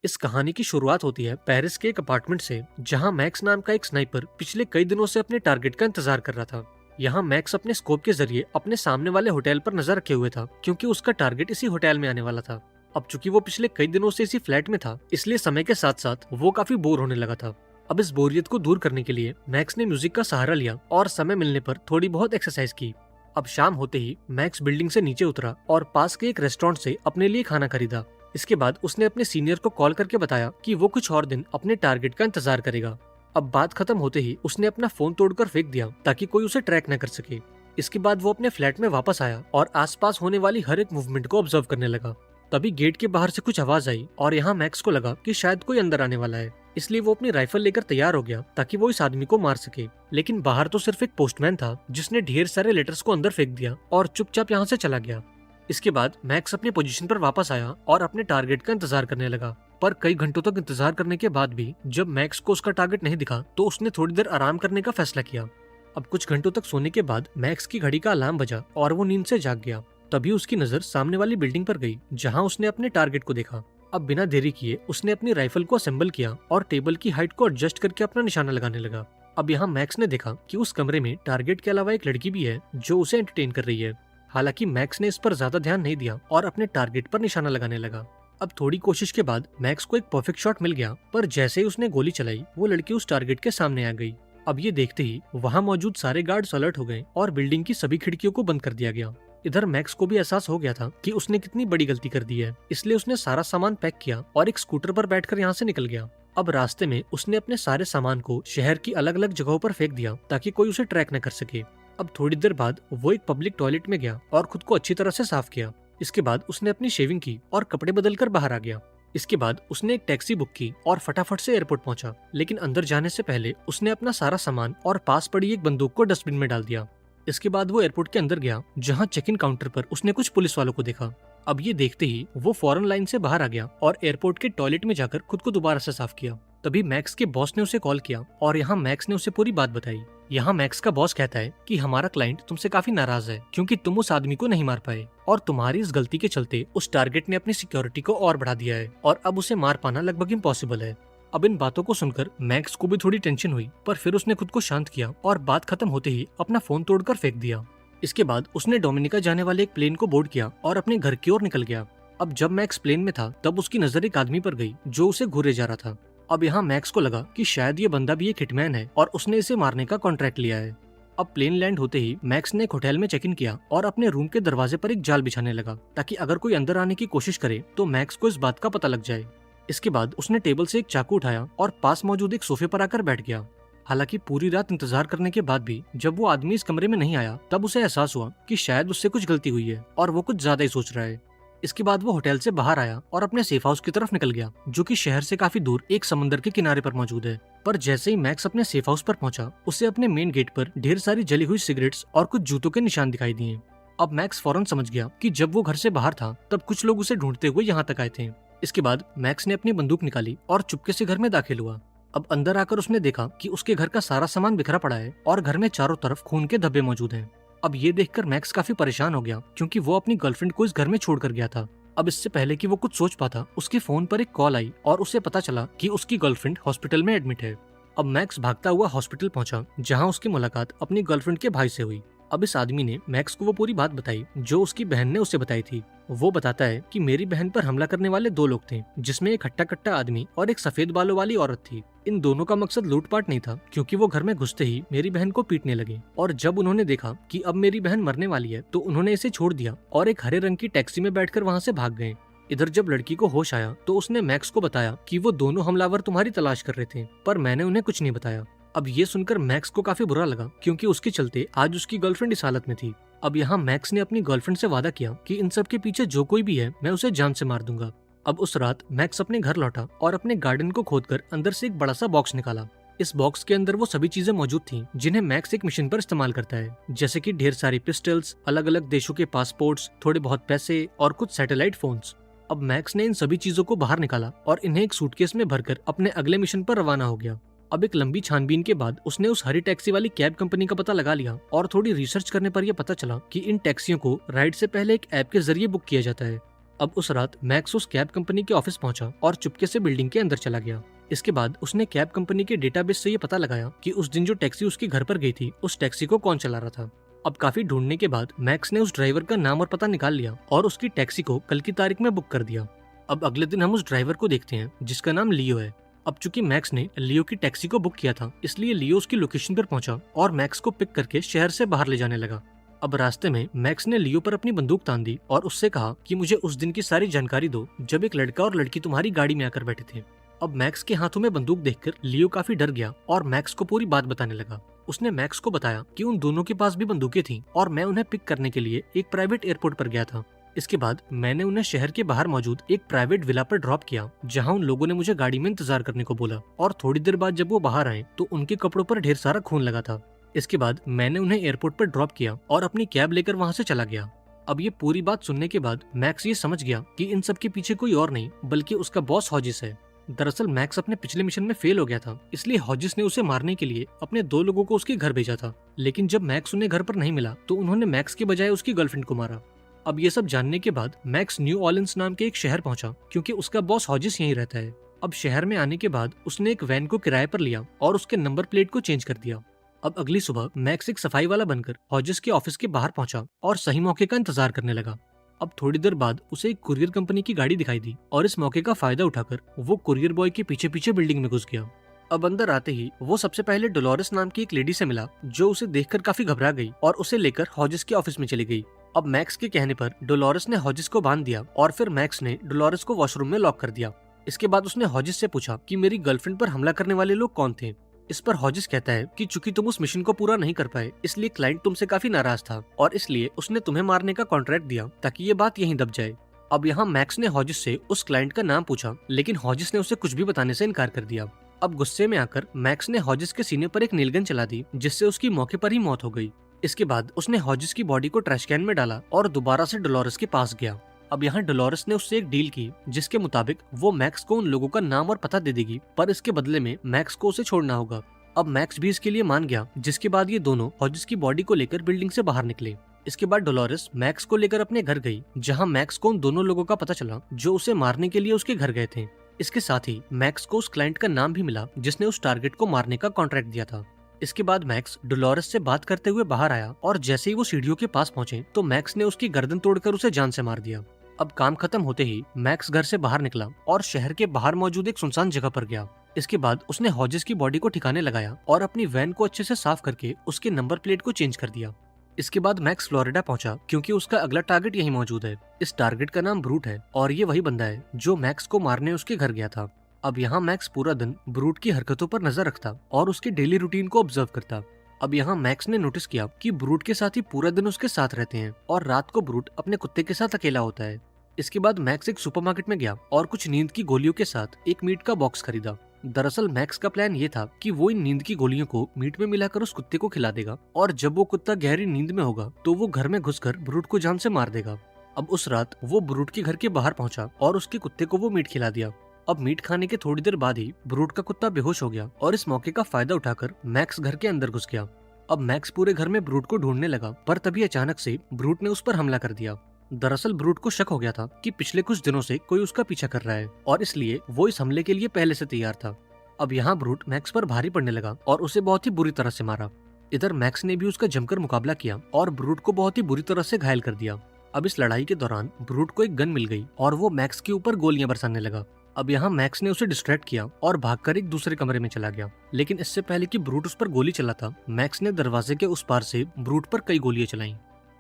इस कहानी की शुरुआत होती है पेरिस के एक अपार्टमेंट से, जहां मैक्स नाम का एक स्नाइपर पिछले कई दिनों से अपने टारगेट का इंतजार कर रहा था। यहाँ मैक्स अपने स्कोप के जरिए अपने सामने वाले होटल पर नजर रखे हुए था, क्योंकि उसका टारगेट इसी होटल में आने वाला था। अब चूंकि वो पिछले कई दिनों से इसी फ्लैट में था, इसलिए समय के साथ साथ वो काफी बोर होने लगा था। अब इस बोरियत को दूर करने के लिए मैक्स ने म्यूजिक का सहारा लिया और समय मिलने पर थोड़ी बहुत एक्सरसाइज की। अब शाम होते ही मैक्स बिल्डिंग से नीचे उतरा और पास के एक रेस्टोरेंट से अपने लिए खाना खरीदा। इसके बाद उसने अपने सीनियर को कॉल करके बताया कि वो कुछ और दिन अपने टारगेट का इंतजार करेगा। अब बात खत्म होते ही उसने अपना फोन तोड़कर फेंक दिया ताकि कोई उसे ट्रैक न कर सके। इसके बाद वो अपने फ्लैट में वापस आया और आसपास होने वाली हर एक मूवमेंट को ऑब्जर्व करने लगा। तभी गेट के बाहर से कुछ आवाज आई और यहाँ मैक्स को लगा कि शायद कोई अंदर आने वाला है, इसलिए वो अपनी राइफल लेकर तैयार हो गया ताकि वो इस आदमी को मार सके। लेकिन बाहर तो सिर्फ एक पोस्टमैन था जिसने ढेर सारे लेटर्स को अंदर फेंक दिया और चुपचाप यहाँ से चला गया। इसके बाद मैक्स अपनी पोजीशन पर वापस आया और अपने टारगेट का इंतजार करने लगा। पर कई घंटों तक इंतजार करने के बाद भी जब मैक्स को उसका टारगेट नहीं दिखा, तो उसने थोड़ी देर आराम करने का फैसला किया। अब कुछ घंटों तक सोने के बाद मैक्स की घड़ी का अलार्म बजा और वो नींद से जाग गया। तभी उसकी नजर सामने वाली बिल्डिंग पर गई, जहाँ उसने अपने टारगेट को देखा। अब बिना देरी किए उसने अपनी राइफल को असेंबल किया और टेबल की हाइट को एडजस्ट करके अपना निशाना लगाने लगा। अब यहाँ मैक्स ने देखा कि उस कमरे में टारगेट के अलावा एक लड़की भी है जो उसे एंटरटेन कर रही है। हालांकि मैक्स ने इस पर ज्यादा ध्यान नहीं दिया और अपने टारगेट पर निशाना लगाने लगा। अब थोड़ी कोशिश के बाद मैक्स को एक परफेक्ट शॉट मिल गया, पर जैसे ही उसने गोली चलाई वो लड़की उस टारगेट के सामने आ गई। अब ये देखते ही वहाँ मौजूद सारे गार्ड्स अलर्ट हो गए और बिल्डिंग की सभी खिड़कियों को बंद कर दिया गया। इधर मैक्स को भी एहसास हो गया था कि उसने कितनी बड़ी गलती कर दी है, इसलिए उसने सारा सामान पैक किया और एक स्कूटर पर बैठकर यहाँ से निकल गया। अब रास्ते में उसने अपने सारे सामान को शहर की अलग अलग जगहों पर फेंक दिया ताकि कोई उसे ट्रैक न कर सके। अब थोड़ी देर बाद वो एक पब्लिक टॉयलेट में गया और खुद को अच्छी तरह से साफ किया। इसके बाद उसने अपनी शेविंग की और कपड़े बदलकर बाहर आ गया। इसके बाद उसने एक टैक्सी बुक की और फटाफट से एयरपोर्ट पहुंचा। लेकिन अंदर जाने से पहले उसने अपना सारा सामान और पास पड़ी एक बंदूक को डस्टबिन में डाल दिया। इसके बाद वो एयरपोर्ट के अंदर गया, जहां चेक इन काउंटर पर उसने कुछ पुलिस वालों को देखा। अब ये देखते ही वो फौरन लाइन से बाहर आ गया और एयरपोर्ट के टॉयलेट में जाकर खुद को दोबारा से साफ किया। तभी मैक्स के बॉस ने उसे कॉल किया और यहाँ मैक्स ने उसे पूरी बात बताई। यहाँ मैक्स का बॉस कहता है कि हमारा क्लाइंट तुमसे काफी नाराज है, क्योंकि तुम उस आदमी को नहीं मार पाए और तुम्हारी इस गलती के चलते उस टारगेट ने अपनी सिक्योरिटी को और बढ़ा दिया है और अब उसे मार पाना लगभग इम्पॉसिबल है। अब इन बातों को सुनकर मैक्स को भी थोड़ी टेंशन हुई, पर फिर उसने खुद को शांत किया और बात खत्म होते ही अपना फोन तोड़कर फेंक दिया। इसके बाद उसने डोमिनिका जाने वाले एक प्लेन को बोर्ड किया और अपने घर की ओर निकल गया। अब जब मैक्स प्लेन में था तब उसकी नजर एक आदमी पर गई जो उसे घूरे जा रहा था। अब यहाँ मैक्स को लगा कि शायद ये बंदा भी एक हिटमैन है और उसने इसे मारने का कॉन्ट्रैक्ट लिया है। अब प्लेन लैंड होते ही मैक्स ने एक होटल में चेक इन किया और अपने रूम के दरवाजे पर एक जाल बिछाने लगा, ताकि अगर कोई अंदर आने की कोशिश करे तो मैक्स को इस बात का पता लग जाए। इसके बाद उसने टेबल से एक चाकू उठाया और पास मौजूद एक सोफे पर आकर बैठ गया। हालांकि पूरी रात इंतजार करने के बाद भी जब वो आदमी इस कमरे में नहीं आया, तब उसे एहसास हुआ कि शायद उससे कुछ गलती हुई है और वो कुछ ज्यादा ही सोच रहा है। इसके बाद वो होटल से बाहर आया और अपने सेफ हाउस की तरफ निकल गया, जो कि शहर से काफी दूर एक समंदर के किनारे पर मौजूद है। पर जैसे ही मैक्स अपने सेफ हाउस पर पहुंचा, उसे अपने मेन गेट पर ढेर सारी जली हुई सिगरेट्स और कुछ जूतों के निशान दिखाई दिए। अब मैक्स फौरन समझ गया कि जब वो घर से बाहर था तब कुछ लोग उसे ढूंढते हुए यहाँ तक आए थे। इसके बाद मैक्स ने अपनी बंदूक निकाली और चुपके से घर में दाखिल हुआ। अब अंदर आकर उसने देखा कि उसके घर का सारा सामान बिखरा पड़ा है और घर में चारों तरफ खून के धब्बे मौजूद हैं। अब ये देखकर मैक्स काफी परेशान हो गया, क्योंकि वो अपनी गर्लफ्रेंड को इस घर में छोड़कर गया था। अब इससे पहले कि वो कुछ सोच पाता, उसके फोन पर एक कॉल आई और उसे पता चला कि उसकी गर्लफ्रेंड हॉस्पिटल में एडमिट है। अब मैक्स भागता हुआ हॉस्पिटल पहुंचा, जहां उसकी मुलाकात अपनी गर्लफ्रेंड के भाई से हुई। अब इस आदमी ने मैक्स को वो पूरी बात बताई जो उसकी बहन ने उसे बताई थी। वो बताता है कि मेरी बहन पर हमला करने वाले दो लोग थे, जिसमें एक हट्टा कट्टा आदमी और एक सफेद बालों वाली औरत थी। इन दोनों का मकसद लूटपाट नहीं था, क्योंकि वो घर में घुसते ही मेरी बहन को पीटने लगे और जब उन्होंने देखा कि अब मेरी बहन मरने वाली है, तो उन्होंने इसे छोड़ दिया और एक हरे रंग की टैक्सी में बैठकर वहाँ से भाग गए। इधर जब लड़की को होश आया तो उसने मैक्स को बताया कि वो दोनों हमलावर तुम्हारी तलाश कर रहे थे, पर मैंने उन्हें कुछ नहीं बताया। अब ये सुनकर मैक्स को काफी बुरा लगा, क्योंकि उसके चलते आज उसकी गर्लफ्रेंड इस हालत में थी। अब यहाँ मैक्स ने अपनी गर्लफ्रेंड से वादा किया कि इन सब के पीछे जो कोई भी है मैं उसे जान से मार दूंगा। अब उस रात मैक्स अपने घर लौटा और अपने गार्डन को खोदकर अंदर से एक बड़ा सा बॉक्स निकाला। इस बॉक्स के अंदर वो सभी चीजें मौजूद थीं जिन्हें मैक्स एक मिशन पर इस्तेमाल करता है, जैसे कि ढेर सारी पिस्टल्स, अलग अलग देशों के पासपोर्ट्स, थोड़े बहुत पैसे और कुछ सैटेलाइट फोन्स। अब मैक्स ने इन सभी चीजों को बाहर निकाला और इन्हें एक सूटकेस में भरकर अपने अगले मिशन पर रवाना हो गया। अब एक लंबी छानबीन के बाद उसने उस हरी टैक्सी वाली कैब कंपनी का पता लगा लिया और थोड़ी रिसर्च करने पर यह पता चला कि इन टैक्सियों को राइड से पहले एक ऐप के जरिए बुक किया जाता है। अब उस रात मैक्स उस कैब कंपनी के ऑफिस पहुंचा और चुपके से बिल्डिंग के अंदर चला गया। इसके बाद उसने कैब कंपनी के डेटाबेस से ये पता लगाया कि उस दिन जो टैक्सी उसके घर पर गई थी उस टैक्सी को कौन चला रहा था। अब काफी ढूंढने के बाद मैक्स ने उस ड्राइवर का नाम और पता निकाल लिया और उसकी टैक्सी को कल की तारीख में बुक कर दिया। अब अगले दिन हम उस ड्राइवर को देखते हैं जिसका नाम लियो है। अब चूंकि मैक्स ने लियो की टैक्सी को बुक किया था, इसलिए लियो उसकी लोकेशन पर पहुंचा और मैक्स को पिक करके शहर से बाहर ले जाने लगा। अब रास्ते में मैक्स ने लियो पर अपनी बंदूक तान दी और उससे कहा कि मुझे उस दिन की सारी जानकारी दो जब एक लड़का और लड़की तुम्हारी गाड़ी में आकर बैठे थे। अब मैक्स के हाथों में बंदूक देखकर लियो काफी डर गया और मैक्स को पूरी बात बताने लगा। उसने मैक्स को बताया कि उन दोनों के पास भी बंदूकें थीं और मैं उन्हें पिक करने के लिए एक प्राइवेट एयरपोर्ट पर गया था। इसके बाद मैंने उन्हें शहर के बाहर मौजूद एक प्राइवेट विला पर ड्रॉप किया, जहां उन लोगों ने मुझे गाड़ी में इंतजार करने को बोला और थोड़ी देर बाद जब वो बाहर आए तो उनके कपड़ों पर ढेर सारा खून लगा था। इसके बाद मैंने उन्हें एयरपोर्ट पर ड्रॉप किया और अपनी कैब लेकर वहां से चला गया। अब ये पूरी बात सुनने के बाद मैक्स ये समझ गया कि इन सब के पीछे कोई और नहीं बल्कि उसका बॉस हॉजिस है। दरअसल मैक्स अपने पिछले मिशन में फेल हो गया था, इसलिए हॉजिस ने उसे मारने के लिए अपने 2 लोगों को उसके घर भेजा था। लेकिन जब मैक्स उन्हें घर पर नहीं मिला तो उन्होंने मैक्स के बजाय उसकी गर्लफ्रेंड को मारा। अब ये सब जानने के बाद मैक्स न्यू ऑर्लिन्स नाम के एक शहर पहुंचा, क्योंकि उसका बॉस हॉजिस यहीं रहता है। अब शहर में आने के बाद उसने एक वैन को किराए पर लिया और उसके नंबर प्लेट को चेंज कर दिया। अब अगली सुबह मैक्स एक सफाई वाला बनकर हॉजिस के ऑफिस के बाहर पहुंचा और सही मौके का इंतजार करने लगा। अब थोड़ी देर बाद उसे एक कुरियर कंपनी की गाड़ी दिखाई दी और इस मौके का फायदा उठाकर वो कुरियर बॉय के पीछे पीछे बिल्डिंग में घुस गया। अब अंदर आते ही वो सबसे पहले डोलोरेस नाम की एक लेडी से मिला, जो उसे देखकर काफी घबरा गई और उसे लेकर हॉजिस के ऑफिस में चली गई। अब मैक्स के कहने पर डोलोरेस ने हॉजिस को बांध दिया और फिर मैक्स ने डोलोरेस को वॉशरूम में लॉक कर दिया। इसके बाद उसने हॉजिस से पूछा कि मेरी गर्लफ्रेंड पर हमला करने वाले लोग कौन थे। इस पर हॉजिस कहता है कि चूंकि तुम उस मिशन को पूरा नहीं कर पाए, इसलिए क्लाइंट तुमसे काफी नाराज था और इसलिए उसने तुम्हें मारने का कॉन्ट्रैक्ट दिया ताकि ये बात यहीं दब जाए। अब यहाँ मैक्स ने हॉजिस से उस क्लाइंट का नाम पूछा, लेकिन हॉजिस ने उसे कुछ भी बताने से इनकार कर दिया। अब गुस्से में आकर मैक्स ने हॉजिस के सीने पर एक नीलगन चला दी, जिससे उसकी मौके पर ही मौत हो गई। इसके बाद उसने हॉजिस की बॉडी को ट्रैश कैन में डाला और दोबारा से डोलोरेस के पास गया। अब यहाँ डोलोरेस ने उससे एक डील की, जिसके मुताबिक वो मैक्स को उन लोगों का नाम और पता दे देगी, पर इसके बदले में मैक्स को उसे छोड़ना होगा। अब मैक्स भी इसके लिए मान गया, जिसके बाद ये दोनों हॉजिस की बॉडी को लेकर बिल्डिंग से बाहर निकले। इसके बाद डोलोरेस मैक्स को लेकर अपने घर गई, जहाँ मैक्स को उन दोनों लोगों का पता चला जो उसे मारने के लिए उसके घर गए थे। इसके साथ ही मैक्स को उस क्लाइंट का नाम भी मिला जिसने उस टारगेट को मारने का कॉन्ट्रैक्ट दिया था। इसके बाद मैक्स डोलोरेस से बात करते हुए बाहर आया और जैसे ही वो सीढ़ियों के पास पहुंचे तो मैक्स ने उसकी गर्दन तोड़कर उसे जान से मार दिया। अब काम खत्म होते ही मैक्स घर से बाहर निकला और शहर के बाहर मौजूद एक सुनसान जगह पर गया। इसके बाद उसने हॉजिस की बॉडी को ठिकाने लगाया और अपनी वैन को अच्छे से साफ करके उसके नंबर प्लेट को चेंज कर दिया। इसके बाद मैक्स फ्लोरिडा पहुंचा, क्योंकि उसका अगला टारगेट यही मौजूद है। इस टारगेट का नाम ब्रूट है और ये वही बंदा है जो मैक्स को मारने उसके घर गया था। अब यहाँ मैक्स पूरा दिन ब्रूट की हरकतों पर नजर रखता और उसके डेली रूटीन को ऑब्जर्व करता। अब यहाँ मैक्स ने नोटिस किया कि ब्रूट के साथ ही पूरा दिन उसके साथ रहते हैं और रात को ब्रूट अपने कुत्ते के साथ अकेला होता है। इसके बाद मैक्स एक सुपरमार्केट में गया और कुछ नींद की गोलियों के साथ एक मीट का बॉक्स खरीदा। दरअसल मैक्स का प्लान ये था कि वो इन नींद की गोलियों को मीट में मिलाकर उस कुत्ते को खिला देगा और जब वो कुत्ता गहरी नींद में होगा तो वो घर में घुसकर ब्रूट को जान से मार देगा। अब उस रात वो ब्रूट के घर के बाहर पहुंचा और उसके कुत्ते को वो मीट खिला दिया। अब मीट खाने के थोड़ी देर बाद ही ब्रूट का कुत्ता बेहोश हो गया और इस मौके का फायदा उठाकर मैक्स घर के अंदर घुस गया। अब मैक्स पूरे घर में ब्रूट को ढूंढने लगा, पर तभी अचानक से ब्रूट ने उस पर हमला कर दिया। दरअसल ब्रूट को शक हो गया था कि पिछले कुछ दिनों से कोई उसका पीछा कर रहा है और इसलिए वो इस हमले के लिए पहले से तैयार था। अब यहाँ ब्रूट मैक्स पर भारी पड़ने लगा और उसे बहुत ही बुरी तरह से मारा। इधर मैक्स ने भी उसका जमकर मुकाबला किया और ब्रूट को बहुत ही बुरी तरह से घायल कर दिया। अब इस लड़ाई के दौरान ब्रूट को एक गन मिल गई और वो मैक्स के ऊपर गोलियां बरसाने लगा। अब यहाँ मैक्स ने उसे डिस्ट्रैक्ट किया और भागकर एक दूसरे कमरे में चला गया, लेकिन इससे पहले कि ब्रूट उस पर गोली चलाता, मैक्स ने दरवाजे के उस पार से ब्रूट पर कई गोलियां चलाईं।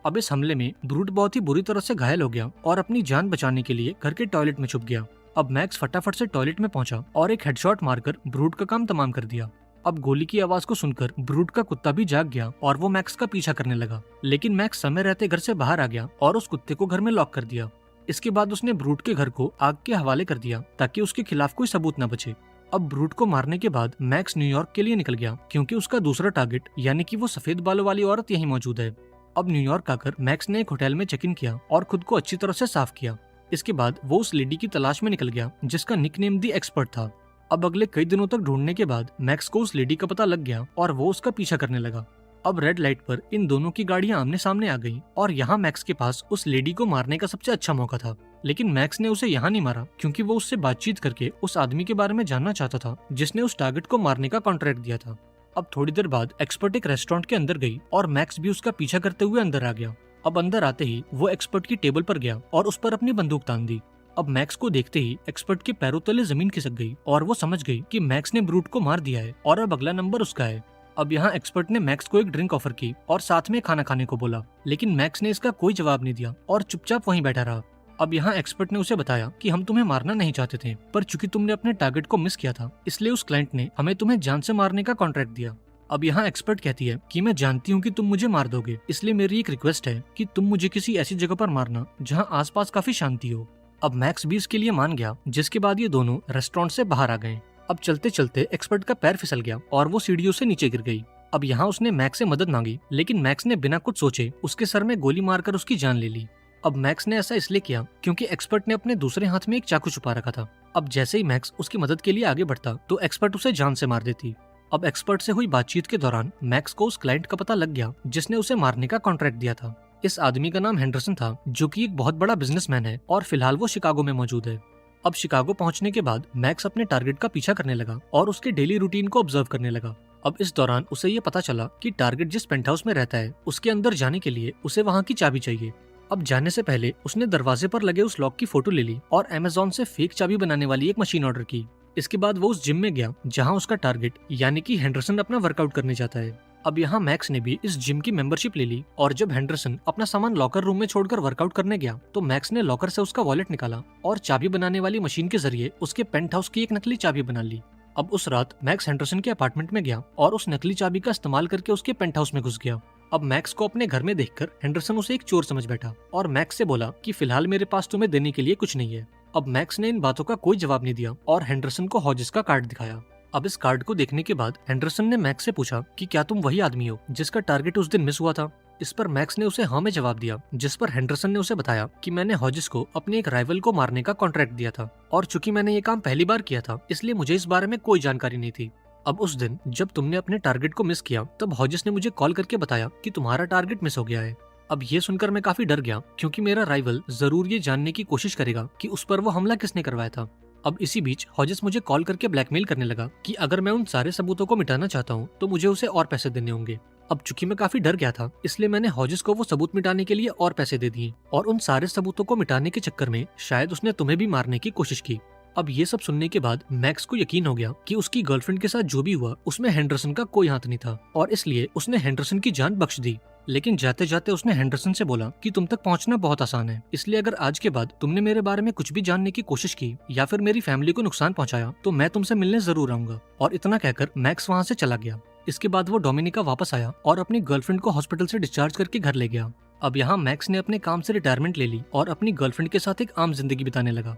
अब इस हमले में ब्रूट बहुत ही बुरी तरह से घायल हो गया और अपनी जान बचाने के लिए घर के टॉयलेट में छुप गया। अब मैक्स फटाफट से टॉयलेट में पहुंचा और एक हेडशॉट मारकर ब्रूट का काम तमाम कर दिया। अब गोली की आवाज को सुनकर ब्रूट का कुत्ता भी जाग गया और वो मैक्स का पीछा करने लगा, लेकिन मैक्स समय रहते घर से बाहर आ गया और उस कुत्ते को घर में लॉक कर दिया। इसके बाद उसने ब्रूट के घर को आग के हवाले कर दिया ताकि उसके खिलाफ कोई सबूत न बचे। अब ब्रूट को मारने के बाद मैक्स न्यूयॉर्क के लिए निकल गया, क्योंकि उसका दूसरा टारगेट यानी कि वो सफेद बालों वाली औरत यहीं मौजूद है। अब न्यूयॉर्क आकर मैक्स ने एक होटल में चेक इन किया और खुद को अच्छी तरह से साफ किया। इसके बाद वो उस लेडी की तलाश में निकल गया जिसका निकनेम दी एक्सपर्ट था। अब अगले कई दिनों तक ढूंढने के बाद मैक्स को उस लेडी का पता लग गया और वो उसका पीछा करने लगा। अब रेड लाइट पर इन दोनों की गाड़ियां आमने सामने आ गईं और यहाँ मैक्स के पास उस लेडी को मारने का सबसे अच्छा मौका था। लेकिन मैक्स ने उसे यहाँ नहीं मारा क्योंकि वो उससे बातचीत करके उस आदमी के बारे में जानना चाहता था जिसने उस टारगेट को मारने का कॉन्ट्रैक्ट दिया था। अब थोड़ी देर बाद एक्सपर्ट एक रेस्टोरेंट के अंदर गई और मैक्स भी उसका पीछा करते हुए अंदर आ गया। अब अंदर आते ही वो एक्सपर्ट की टेबल पर गया और उस पर अपनी बंदूक तान दी। अब मैक्स को देखते ही एक्सपर्ट के पैरों तले जमीन खिसक गई और वो समझ गई कि मैक्स ने ब्रूट को मार दिया है और अब अगला नंबर उसका है। अब यहाँ एक्सपर्ट ने मैक्स को एक ड्रिंक ऑफर की और साथ में खाना खाने को बोला, लेकिन मैक्स ने इसका कोई जवाब नहीं दिया और चुपचाप वहीं बैठा रहा। अब यहाँ एक्सपर्ट ने उसे बताया कि हम तुम्हें मारना नहीं चाहते थे, पर चूंकि तुमने अपने टारगेट को मिस किया था इसलिए उस क्लाइंट ने हमें तुम्हें जान से मारने का कॉन्ट्रैक्ट दिया। अब यहाँ एक्सपर्ट कहती है कि मैं जानती हूँ कि तुम मुझे मार दोगे, इसलिए मेरी एक रिक्वेस्ट है कि तुम मुझे किसी ऐसी जगह पर मारना जहाँ आसपास काफी शांति हो। अब मैक्स भी इसके लिए मान गया, जिसके बाद ये दोनों रेस्टोरेंट से बाहर आ गए। अब चलते चलते एक्सपर्ट का पैर फिसल गया और वो सीढ़ियों से नीचे गिर गई। अब यहाँ उसने मैक्स से मदद मांगी, लेकिन मैक्स ने बिना कुछ सोचे उसके सर में गोली मारकर उसकी जान ले ली। अब मैक्स ने ऐसा इसलिए किया क्योंकि एक्सपर्ट ने अपने दूसरे हाथ में एक चाकू छुपा रखा था। अब जैसे ही मैक्स उसकी मदद के लिए आगे बढ़ता तो एक्सपर्ट उसे जान से मार देती। अब एक्सपर्ट से हुई बातचीत के दौरान मैक्स को उस क्लाइंट का पता लग गया जिसने उसे मारने का कॉन्ट्रैक्ट दिया था। इस आदमी का नाम हेंडरसन था, जो कि एक बहुत बड़ा बिजनेसमैन है और फिलहाल वो शिकागो में मौजूद है। अब शिकागो पहुंचने के बाद मैक्स अपने टारगेट का पीछा करने लगा और उसके डेली रूटीन को ऑब्जर्व करने लगा। अब इस दौरान उसे ये पता चला कि टारगेट जिस पेंट हाउस में रहता है उसके अंदर जाने के लिए उसे वहाँ की चाबी चाहिए। अब जाने से पहले उसने दरवाजे पर लगे उस लॉक की फोटो ले ली और अमेज़न से फेक चाबी बनाने वाली एक मशीन ऑर्डर की। इसके बाद वो उस जिम में गया जहाँ उसका टारगेट यानी कि हेंडरसन अपना वर्कआउट करने जाता है। अब यहाँ मैक्स ने भी इस जिम की मेंबरशिप ले ली और जब हेंडरसन अपना सामान लॉकर रूम में छोड़कर वर्कआउट करने गया तो मैक्स ने लॉकर से उसका वॉलेट निकाला और चाबी बनाने वाली मशीन के जरिए उसके पेंट हाउस की एक नकली चाबी बना ली। अब उस रात मैक्स हेंडरसन के अपार्टमेंट में गया और उस नकली चाबी का इस्तेमाल करके उसके पेंट हाउस में घुस गया। अब मैक्स को अपने घर में देखकर हेंडरसन उसे एक चोर समझ बैठा और मैक्स से बोला कि फिलहाल मेरे पास तुम्हें देने के लिए कुछ नहीं है। अब मैक्स ने इन बातों का कोई जवाब नहीं दिया और हेंडरसन को हॉजिस का कार्ड दिखाया। अब इस कार्ड को देखने के बाद हेंडरसन ने मैक्स से पूछा कि क्या तुम वही आदमी हो जिसका टारगेट उस दिन मिस हुआ था। इस पर मैक्स ने उसे हाँ में जवाब दिया, जिस पर हेंडरसन ने उसे बताया कि मैंने हॉजिस को अपने एक राइवल को मारने का कॉन्ट्रैक्ट दिया था और चूंकि मैंने ये काम पहली बार किया था इसलिए मुझे इस बारे में कोई जानकारी नहीं थी। अब उस दिन जब तुमने अपने टारगेट को मिस किया तब हॉजिस ने मुझे कॉल करके बताया कि तुम्हारा टारगेट मिस हो गया है। अब ये सुनकर मैं काफी डर गया क्योंकि मेरा राइवल जरूर ये जानने की कोशिश करेगा कि उस पर वो हमला किसने करवाया था। अब इसी बीच हॉजिस मुझे कॉल करके ब्लैकमेल करने लगा कि अगर मैं उन सारे सबूतों को मिटाना चाहता हूँ तो मुझे उसे और पैसे देने होंगे। अब चूंकि मैं काफी डर गया था इसलिए मैंने हॉजिस को वो सबूत मिटाने के लिए और पैसे दे दिए और उन सारे सबूतों को मिटाने के चक्कर में शायद उसने तुम्हें भी मारने की कोशिश की। अब ये सब सुनने के बाद मैक्स को यकीन हो गया कि उसकी गर्लफ्रेंड के साथ जो भी हुआ उसमें हेंडरसन का कोई हाथ नहीं था और इसलिए उसने हेंडरसन की जान बख्श दी। लेकिन जाते जाते उसने हेंडरसन से बोला कि तुम तक पहुंचना बहुत आसान है, इसलिए अगर आज के बाद तुमने मेरे बारे में कुछ भी जानने की कोशिश की या फिर मेरी फैमिली को नुकसान पहुंचाया तो मैं तुमसे मिलने जरूर आऊंगा। और इतना कहकर मैक्स वहाँ से चला गया। इसके बाद वो डोमिनिका वापस आया और अपनी गर्लफ्रेंड को हॉस्पिटल से डिस्चार्ज करके घर ले गया। अब यहाँ मैक्स ने अपने काम से रिटायरमेंट ले ली और अपनी गर्लफ्रेंड के साथ एक आम जिंदगी बिताने लगा।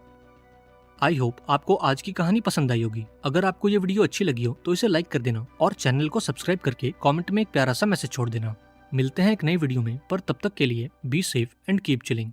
आई होप आपको आज की कहानी पसंद आई होगी। अगर आपको ये वीडियो अच्छी लगी हो तो इसे लाइक कर देना और चैनल को सब्सक्राइब करके कमेंट में एक प्यारा सा मैसेज छोड़ देना। मिलते हैं एक नई वीडियो में, पर तब तक के लिए be safe and keep chilling.